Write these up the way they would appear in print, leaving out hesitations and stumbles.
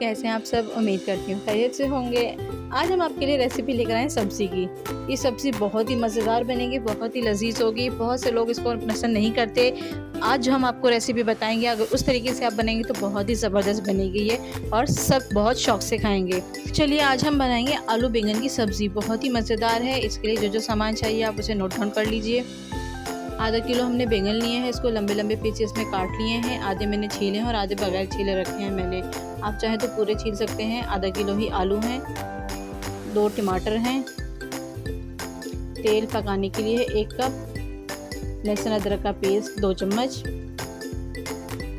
कैसे हैं आप सब। उम्मीद करती हूँ खैरियत से होंगे। आज हम आपके लिए रेसिपी लेकर आए हैं सब्ज़ी की। ये सब्ज़ी बहुत ही मज़ेदार बनेगी, बहुत ही लजीज होगी। बहुत से लोग इसको पसंद नहीं करते। आज जो हम आपको रेसिपी बताएंगे, अगर उस तरीके से आप बनाएंगे तो बहुत ही ज़बरदस्त बनेगी ये, और सब बहुत शौक से खाएंगे। चलिए आज हम बनाएंगे आलू बैंगन की सब्ज़ी। बहुत ही मज़ेदार है। इसके लिए जो जो सामान चाहिए आप उसे नोट डाउन कर लीजिए। आधा किलो हमने बैंगन लिए हैं, इसको लंबे लंबे पीसेस में काट लिए हैं। आधे मैंने छीले हैं और आधे बगैर छीले रखे हैं मैंने। आप चाहें तो पूरे छील सकते हैं। आधा किलो ही आलू हैं, 2 टमाटर हैं, तेल पकाने के लिए 1 कप, लहसुन अदरक का पेस्ट 2 चम्मच,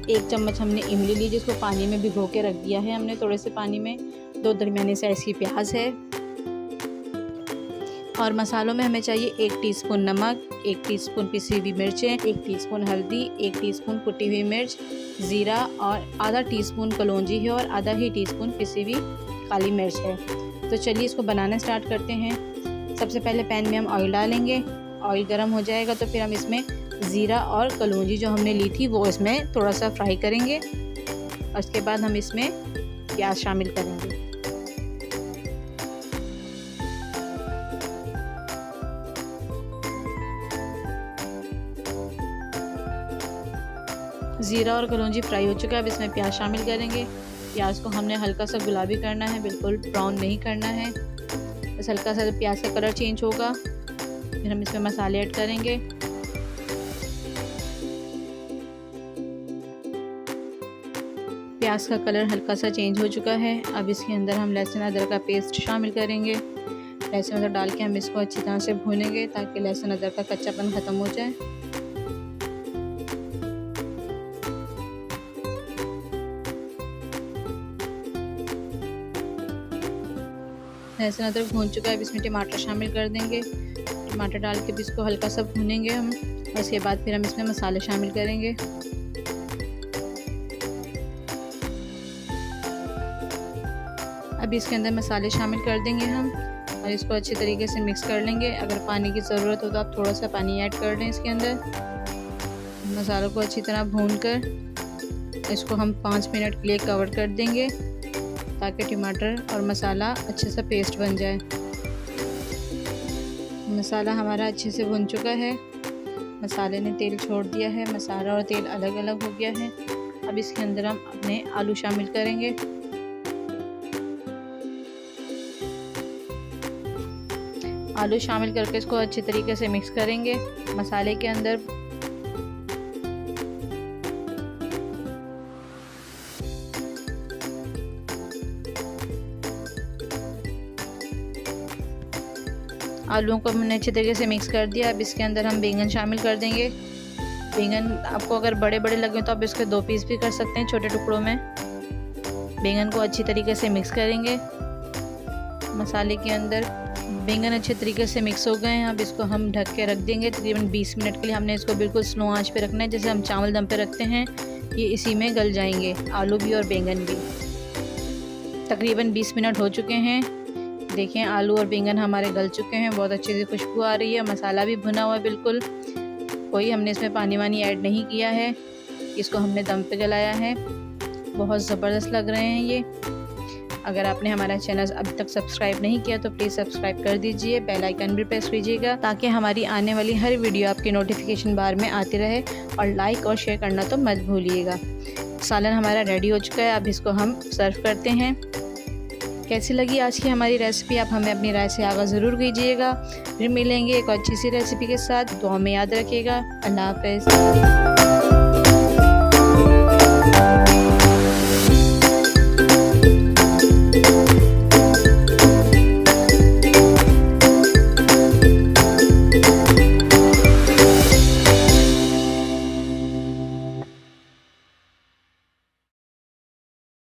1 चम्मच हमने इमली ली जिसको पानी में भिगो के रख दिया है हमने थोड़े से पानी में। 2 दरमियाने साइज़ की प्याज है। और मसालों में हमें चाहिए 1 टीस्पून नमक, 1 टीस्पून पिसी हुई मिर्चें, 1 टीस्पून हल्दी, 1 टीस्पून कुटी हुई मिर्च, ज़ीरा और आधा टीस्पून कलौंजी है और आधा ही टीस्पून पिसी हुई काली मिर्च है। तो चलिए इसको बनाना स्टार्ट करते हैं। सबसे पहले पैन में हम ऑयल डालेंगे। ऑयल गर्म हो जाएगा तो फिर हम इसमें ज़ीरा और कलौंजी जो हमने ली थी वो इसमें थोड़ा सा फ्राई करेंगे, और उसके बाद हम इसमें प्याज शामिल करेंगे। ज़ीरा और कलौंजी फ्राई हो चुका है। अब इसमें प्याज शामिल करेंगे। प्याज को हमने हल्का सा गुलाबी करना है, बिल्कुल ब्राउन नहीं करना है। बस हल्का सा प्याज का कलर चेंज होगा फिर हम इसमें मसाले ऐड करेंगे। प्याज का कलर हल्का सा चेंज हो चुका है। अब इसके अंदर हम लहसुन अदरक का पेस्ट शामिल करेंगे। लहसुन अदरक डाल के हम इसको अच्छी तरह से भूनेंगे ताकि लहसुन अदरक का कच्चापन ख़त्म हो जाए। लहसुन अदरक भून चुका है। अब इसमें टमाटर शामिल कर देंगे। टमाटर डाल के भी इसको हल्का सा भूनेंगे हम, और उसके बाद फिर हम इसमें मसाले शामिल करेंगे। अब इसके अंदर मसाले शामिल कर देंगे हम, और इसको अच्छी तरीके से मिक्स कर लेंगे। अगर पानी की ज़रूरत हो तो आप थोड़ा सा पानी ऐड कर लें इसके अंदर। मसालों को अच्छी तरह भून कर इसको हम 5 मिनट के लिए कवर कर देंगे ताकि टमाटर और मसाला अच्छे से पेस्ट बन जाए। मसाला हमारा अच्छे से भुन चुका है। मसाले ने तेल छोड़ दिया है, मसाला और तेल अलग अलग हो गया है। अब इसके अंदर हम अपने आलू शामिल करेंगे। आलू शामिल करके इसको अच्छे तरीके से मिक्स करेंगे मसाले के अंदर। आलूओं को हमने अच्छे तरीके से मिक्स कर दिया। अब इसके अंदर हम बैंगन शामिल कर देंगे। बैंगन आपको अगर बड़े बड़े लगे तो आप इसके 2 पीस भी कर सकते हैं छोटे टुकड़ों में। बैंगन को अच्छी तरीके से मिक्स करेंगे मसाले के अंदर। बैंगन अच्छे तरीके से मिक्स हो गए हैं। अब इसको हम ढक के रख देंगे तकरीबन 20 मिनट के लिए। हमने इसको बिल्कुल स्लो आंच पे रखना है, जैसे हम चावल दम पे रखते हैं। ये इसी में गल जाएंगे, आलू भी और बैंगन भी। तकरीबन 20 मिनट हो चुके हैं। देखें आलू और बैंगन हमारे गल चुके हैं, बहुत अच्छी सी खुशबू आ रही है। मसाला भी भुना हुआ है बिल्कुल, कोई हमने इसमें पानी वानी ऐड नहीं किया है। इसको हमने दम पे गलाया है। बहुत ज़बरदस्त लग रहे हैं ये। अगर आपने हमारा चैनल अभी तक सब्सक्राइब नहीं किया तो प्लीज़ सब्सक्राइब कर दीजिए, बेल आइकन भी प्रेस कीजिएगा ताकि हमारी आने वाली हर वीडियो आपके नोटिफिकेशन बार में आती रहे। और लाइक और शेयर करना तो मत भूलिएगा। सालन हमारा रेडी हो चुका है। अब इसको हम सर्व करते हैं। कैसी लगी आज की हमारी रेसिपी, आप हमें अपनी राय से आगाह ज़रूर कीजिएगा। फिर मिलेंगे एक अच्छी सी रेसिपी के साथ। दुआ में याद रखिएगा। अल्लाह हाफ़िज़।